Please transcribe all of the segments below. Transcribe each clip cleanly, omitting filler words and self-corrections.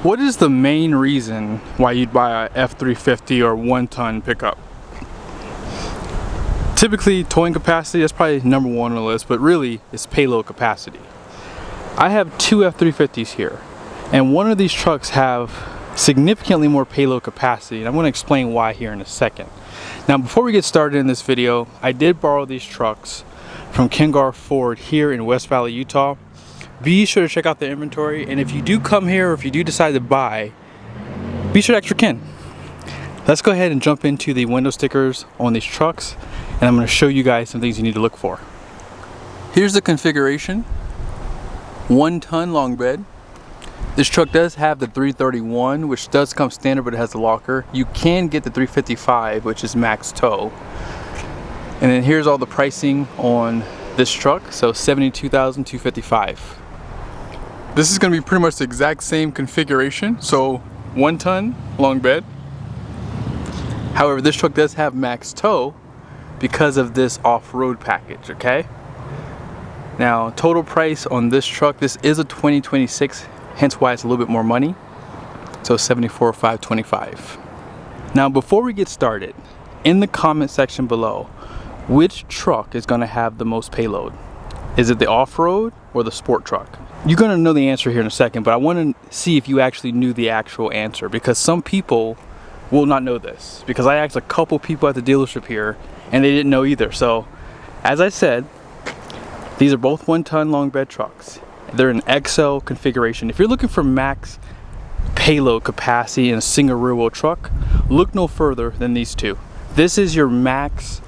What is the main reason why you'd buy a F350 or 1-ton pickup? Typically, towing capacity, that's probably number one on the list, but really it's payload capacity. I have two F350s here, and one of these trucks have significantly more payload capacity, and I'm going to explain why here in a second. Now, before we get started in this video, I did borrow these trucks from Garff Ford here in West Valley, Utah. Be sure to check out the inventory, and if you do come here or if you do decide to buy, be sure to ask your kin. Let's go ahead and jump into the window stickers on these trucks, and I'm going to show you guys some things you need to look for. Here's the configuration. 1-ton long bed. This truck does have the 331, which does come standard, but it has a locker. You can get the 355, which is max tow. And then here's all the pricing on this truck. So $72,255. This is going to be pretty much the exact same configuration. So 1-ton long bed. However, this truck does have max tow because of this off-road package, okay? Now, total price on this truck, this is a 2026, hence why it's a little bit more money. So $74,525. Now, before we get started, in the comment section below, which truck is going to have the most payload? Is it the off-road or the sport truck? You're going to know the answer here in a second, but I want to see if you actually knew the actual answer, because some people will not know this, because I asked a couple people at the dealership here and they didn't know either. So as I said, these are both 1-ton long bed trucks. They're an XL configuration. If you're looking for max payload capacity in a single rear wheel truck, look no further than these two. This is your max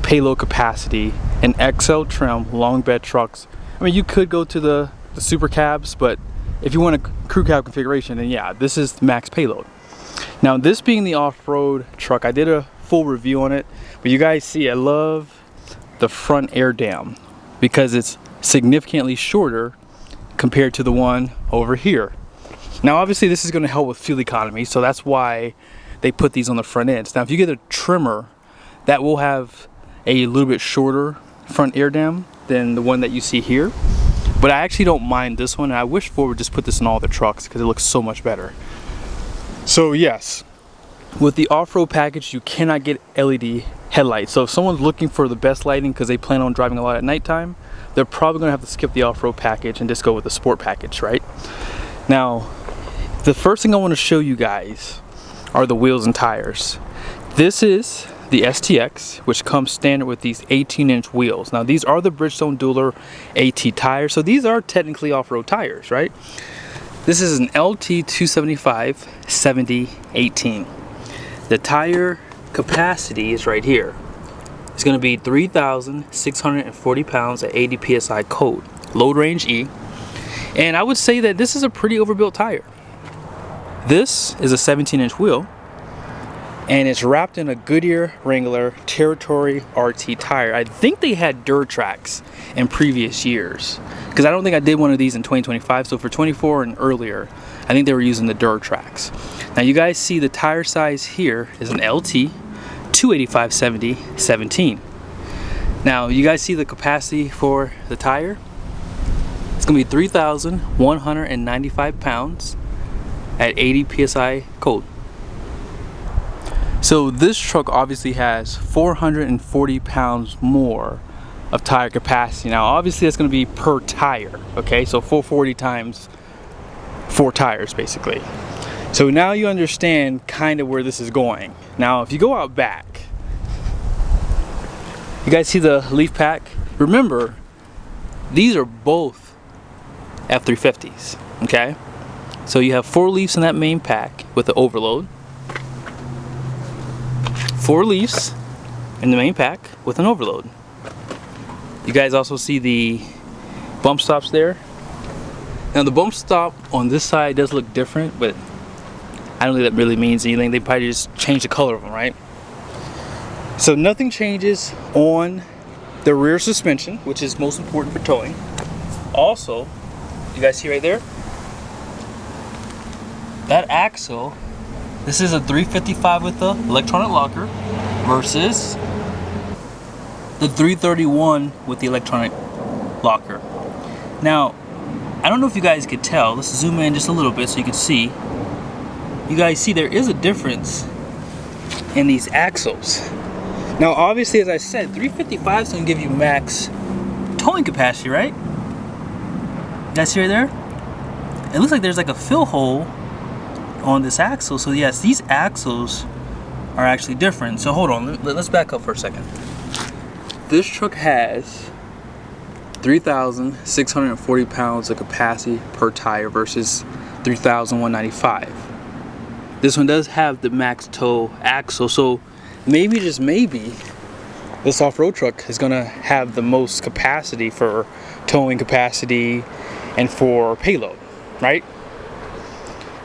payload capacity in XL trim long bed trucks. I mean, you could go to the super cabs, but if you want a crew cab configuration, then yeah, this is max payload. Now, this being the off-road truck, I did a full review on it, but you guys see I love the front air dam because it's significantly shorter compared to the one over here. Now, obviously this is going to help with fuel economy, so that's why they put these on the front ends. Now, if you get a trimmer, that will have a little bit shorter front air dam than the one that you see here. But I actually don't mind this one, and I wish Ford would just put this in all the trucks because it looks so much better. So yes, with the off-road package, you cannot get LED headlights. So if someone's looking for the best lighting because they plan on driving a lot at nighttime, they're probably going to have to skip the off-road package and just go with the sport package, right? Now, the first thing I want to show you guys are the wheels and tires. This is the STX, which comes standard with these 18-inch wheels. Now, these are the Bridgestone Dueler AT tires, so these are technically off-road tires, right? This is an LT 275 70/18. The tire capacity is right here. It's going to be 3,640 pounds at 80 psi cold, load range E, and I would say that this is a pretty overbuilt tire. This is a 17-inch wheel, and it's wrapped in a Goodyear Wrangler Territory RT tire. I think they had Durtrax in previous years, because I don't think I did one of these in 2025. So for 24 and earlier, I think they were using the Durtrax. Now you guys see the tire size here is an LT 285/70/17. Now you guys see the capacity for the tire. It's gonna be 3,195 pounds at 80 psi cold. So this truck obviously has 440 pounds more of tire capacity. Now obviously that's going to be per tire, okay? So 440 times 4 tires basically. So now you understand kind of where this is going. Now if you go out back, you guys see the leaf pack? Remember, these are both F350s, okay? So you have 4 leaves in that main pack with the overload. 4 leaves in the main pack with an overload. You guys also see the bump stops there. Now the bump stop on this side does look different, but I don't think that really means anything. They probably just changed the color of them, right? So nothing changes on the rear suspension, which is most important for towing. Also, you guys see right there? That axle, this is a 355 with the electronic locker versus the 331 with the electronic locker. Now, I don't know if you guys could tell. Let's zoom in just a little bit so you can see. You guys see there is a difference in these axles. Now obviously, as I said, 355 is going to give you max towing capacity, right? You guys see right there? It looks like there's like a fill hole on this axle. So yes, these axles are actually different. So hold on, let's back up for a second. This truck has 3,640 pounds of capacity per tire versus 3,195. This one does have the max tow axle, so maybe, just maybe, this off-road truck is gonna have the most capacity for towing capacity and for payload, right?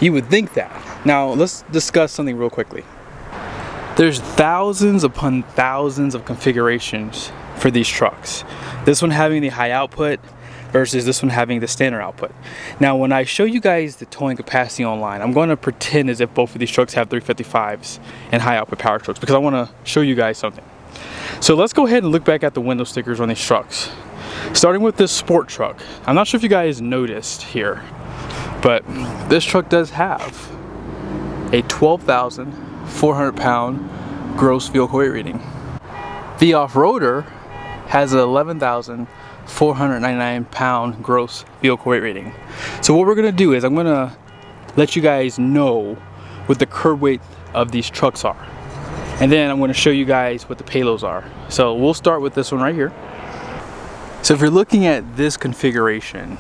You would think that. Now let's discuss something real quickly. There's thousands upon thousands of configurations for these trucks. This one having the high output versus this one having the standard output. Now when I show you guys the towing capacity online, I'm going to pretend as if both of these trucks have 355s and high output power strokes, because I want to show you guys something. So let's go ahead and look back at the window stickers on these trucks. Starting with this sport truck. I'm not sure if you guys noticed here, but this truck does have a 12,400 pound gross vehicle weight rating. The off-roader has an 11,499 pound gross vehicle weight rating. So what we're gonna do is I'm gonna let you guys know what the curb weight of these trucks are, and then I'm gonna show you guys what the payloads are. So we'll start with this one right here. So if you're looking at this configuration,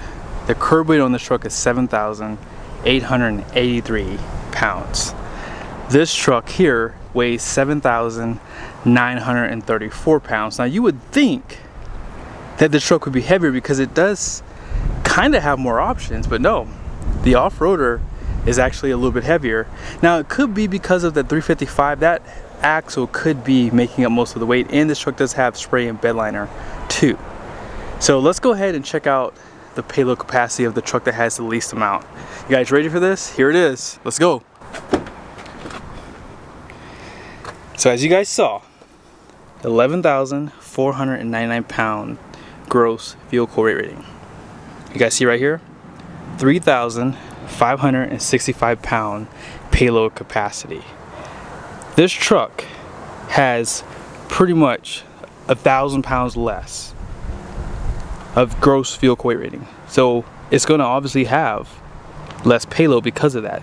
the curb weight on this truck is 7,883 pounds. This truck here weighs 7,934 pounds. Now you would think that the truck would be heavier because it does kind of have more options, but no, the off-roader is actually a little bit heavier. Now it could be because of the 355, that axle could be making up most of the weight, and this truck does have spray and bed liner too. So let's go ahead and check out the payload capacity of the truck that has the least amount. You guys ready for this? Here it is. Let's go. So as you guys saw, 11,499 pound gross vehicle weight rating. You guys see right here, 3,565 pound payload capacity. This truck has pretty much 1,000 pounds less of gross vehicle weight rating. So it's going to obviously have less payload because of that.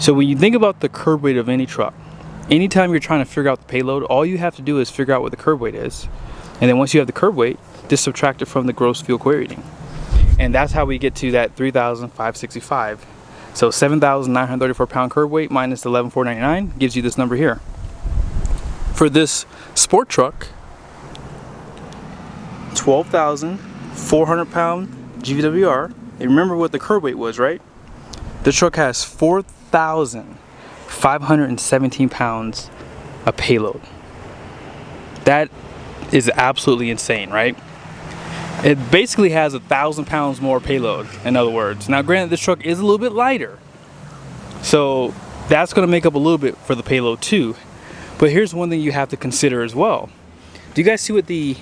So when you think about the curb weight of any truck, anytime you're trying to figure out the payload, all you have to do is figure out what the curb weight is. And then once you have the curb weight, just subtract it from the gross vehicle weight rating. And that's how we get to that 3,565. So 7,934 pound curb weight minus 11,499 gives you this number here. For this sport truck, 12,400 pound GVWR. And remember what the curb weight was, right? This truck has 4,517 pounds of payload. That is absolutely insane, right? It basically has 1,000 pounds more payload, in other words. Now granted, this truck is a little bit lighter, so that's going to make up a little bit for the payload too. But here's one thing you have to consider as well. Do you guys see what the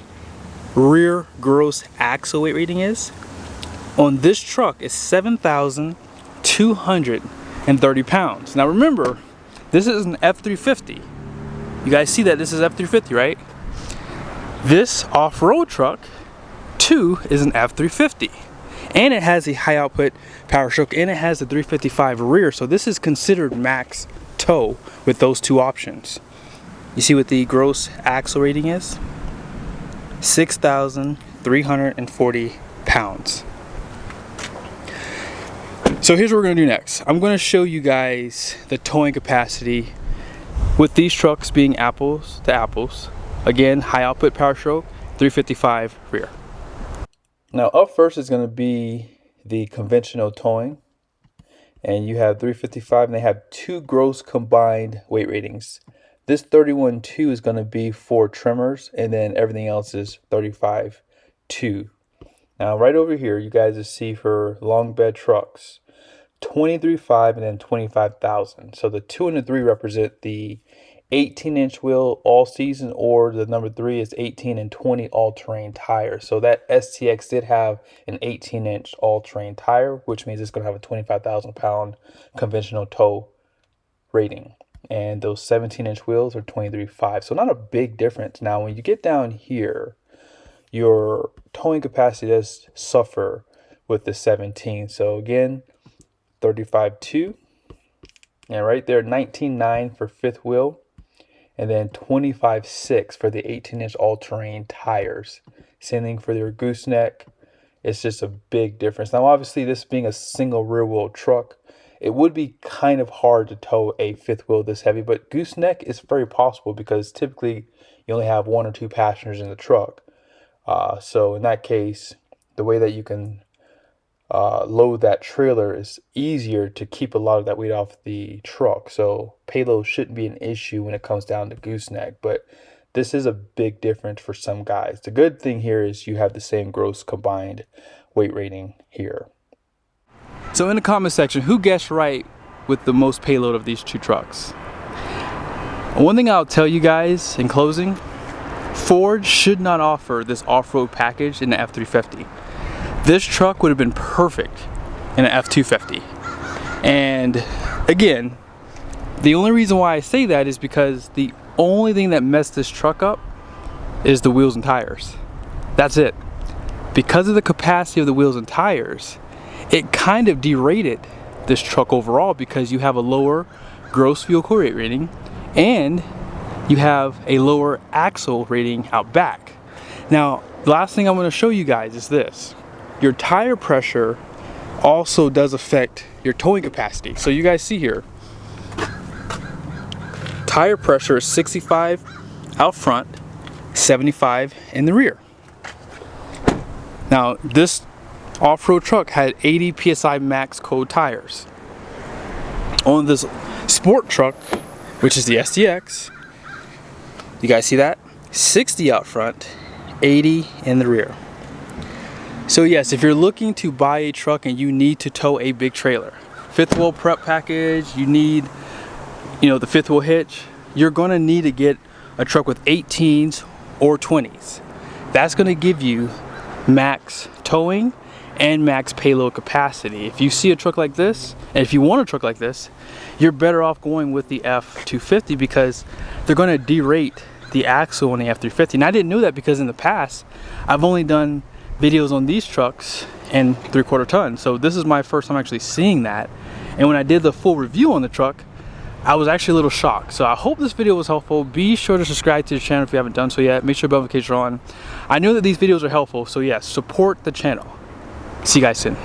rear gross axle weight rating is? On this truck is 7,230 pounds. Now remember, this is an F350. You guys see that this is F350, right? This off-road truck too is an F350, and it has a high output power stroke, and it has the 355 rear. So this is considered max tow with those two options. You see what the gross axle rating is? 6,340 pounds. So here's what we're going to do next. I'm going to show you guys the towing capacity with these trucks being apples to apples. Again, high output power stroke, 355 rear. Now up first is going to be the conventional towing, and you have 355, and they have two gross combined weight ratings. This 31.2 is going to be for trimmers, and then everything else is 35.2. Now right over here, you guys will see for long bed trucks, 23.5 and then 25,000. So the 2 and the 3 represent the 18-inch wheel all season, or the number 3 is 18 and 20 all-terrain tires. So that STX did have an 18-inch all-terrain tire, which means it's going to have a 25,000 pound conventional tow rating. And those 17-inch wheels are 23.5. So not a big difference. Now, when you get down here, your towing capacity does suffer with the 17. So again, 35.2. And right there, 19.9 for fifth wheel. And then 25.6 for the 18-inch all-terrain tires. Same thing for your gooseneck. It's just a big difference. Now, obviously, this being a single rear-wheel truck, it would be kind of hard to tow a fifth wheel this heavy, but gooseneck is very possible because typically you only have 1 or 2 passengers in the truck. So in that case, the way that you can load that trailer is easier to keep a lot of that weight off the truck. So payload shouldn't be an issue when it comes down to gooseneck, but this is a big difference for some guys. The good thing here is you have the same gross combined weight rating here. So in the comment section, who guessed right with the most payload of these two trucks? One thing I'll tell you guys in closing, Ford should not offer this off-road package in the F350. This truck would have been perfect in an F250. And again, the only reason why I say that is because the only thing that messed this truck up is the wheels and tires. That's it. Because of the capacity of the wheels and tires, it kind of derated this truck overall because you have a lower gross fuel core rate rating and you have a lower axle rating out back. Now, the last thing I'm going to show you guys is this. Your tire pressure also does affect your towing capacity. So you guys see here, tire pressure is 65 out front, 75 in the rear. Now, this off-road truck had 80 psi max code tires. On this sport truck, which is the STX, you guys see that? 60 out front, 80 in the rear. So yes, if you're looking to buy a truck and you need to tow a big trailer, fifth wheel prep package, you need, the fifth wheel hitch, you're gonna need to get a truck with 18s or 20s. That's gonna give you max towing and max payload capacity. If you see a truck like this, and if you want a truck like this, you're better off going with the F250 because they're gonna derate the axle on the F350. And I didn't know that because in the past, I've only done videos on these trucks and 3/4 ton. So this is my first time actually seeing that. And when I did the full review on the truck, I was actually a little shocked. So I hope this video was helpful. Be sure to subscribe to the channel if you haven't done so yet. Make sure bell notifications are on. I know that these videos are helpful, so yes, support the channel. See you guys soon.